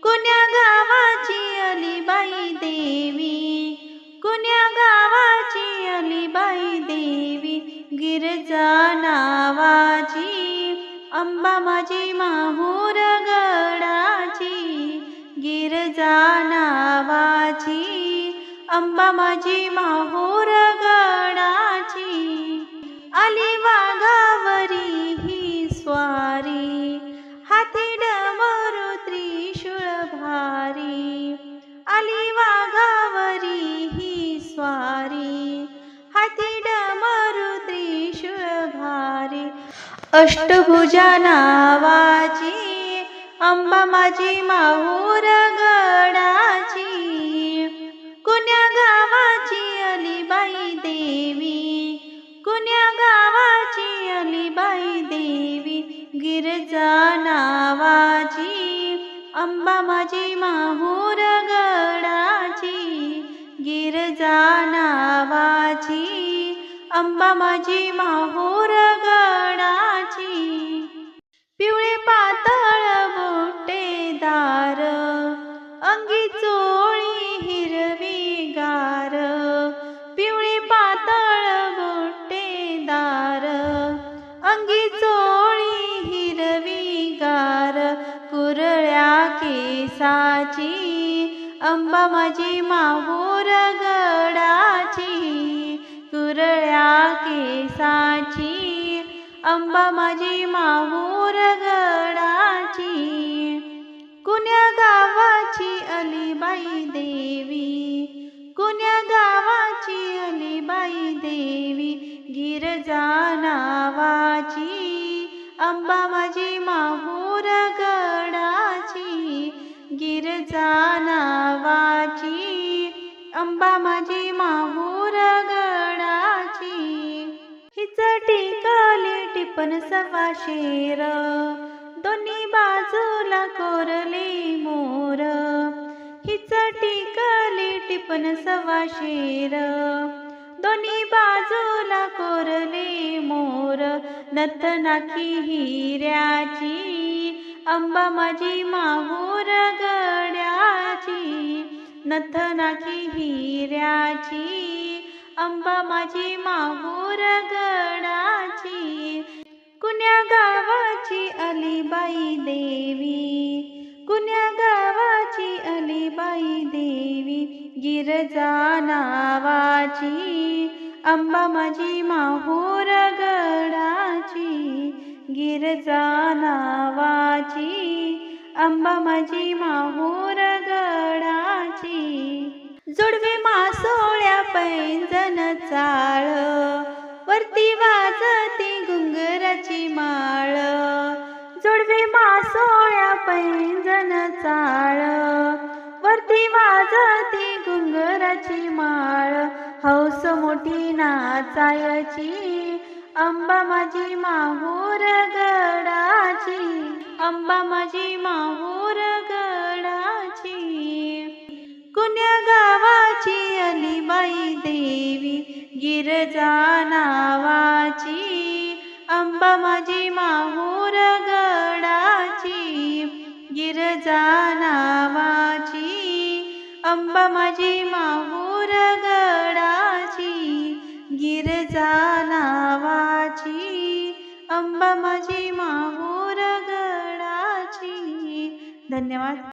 कुण्या गावाची अलीबाई देवी, कुण्या गावाची अलीबाई देवी, गिरजा नावाची अंबा माझी माहूर गडाची, गिरजा नावाची अंबा माझी माहूर गडाची, आली वाघावरी ही स्वारी, हाती डमरू त्रिशूळ भारी, आली वाघावरी ही स्वारी, हाती डमरू त्रिशूळ भारी, अष्टभुजा नावाची अंबा माझी माहूर गडाची, कुण्या गावाची अलीबाई देवी, कुण्या गावाची अलीबाई देवी, गिरजा नावाची अंबा माझी माहूर गडाची, गिरजा नावाची अंबा माझी माहूर गडाची, पिवळे पातळ बुट्टेदार, अंगी चोळी हिरवी गार, पिवळे पातळ बुट्टेदार, अंगी चोळी हिरवी गार, कुरळ्या केसाची अंबा माझी माहूर गडाची, कुरळ्या केसाची अंबा माझी माहूर गडाची, कुण्या गावाची अलीबाई देवी, कुण्या गावाची अलीबाई देवी, गिरजा नावाची अंबा माझी माहूर गडाची, गिरजा नावाची अंबा माझी माहूर गडाची, हिच टिकली टिपण सव्वा शेर, दोन्ही बाजूला कोरले मोर, हिच टिकली टिपण सव्वा शेर, दोन्ही बाजूला कोरले मोर, नथनाखी हिऱ्याची अंबा माझी माहूर गडाची, नथनाखी हिऱ्याची अंबा माझी माहूर गडाची, कुण्या गावाची अलीबाई देवी, कुण्या गावाची अलीबाई देवी, गिरजा नावाची अंबा माझी माहूर गडाची, गिरजा नावाची अंबा माझी माहूर गडाची, जोडवे मासोळ्या पैंजण चाळ, वरती वाजती घुंगराची माळ, जोडवे मासोळ्या पैंजण चाळ, वरती वाजती घुंगराची माळ, हौस मोठी नाचायची अंबा माझी माहूर गडाची, अंबा माझी माहूर गडाची, कुण्या गावाची अलीबाई देवी, गिरजा नावाची अंबा माझी माहूर गडाची, गिरजा नावाची अंबा माझी माहूर गडाची, गिरजा नावाची अंबा माझी माहूर गडाची. धन्यवाद.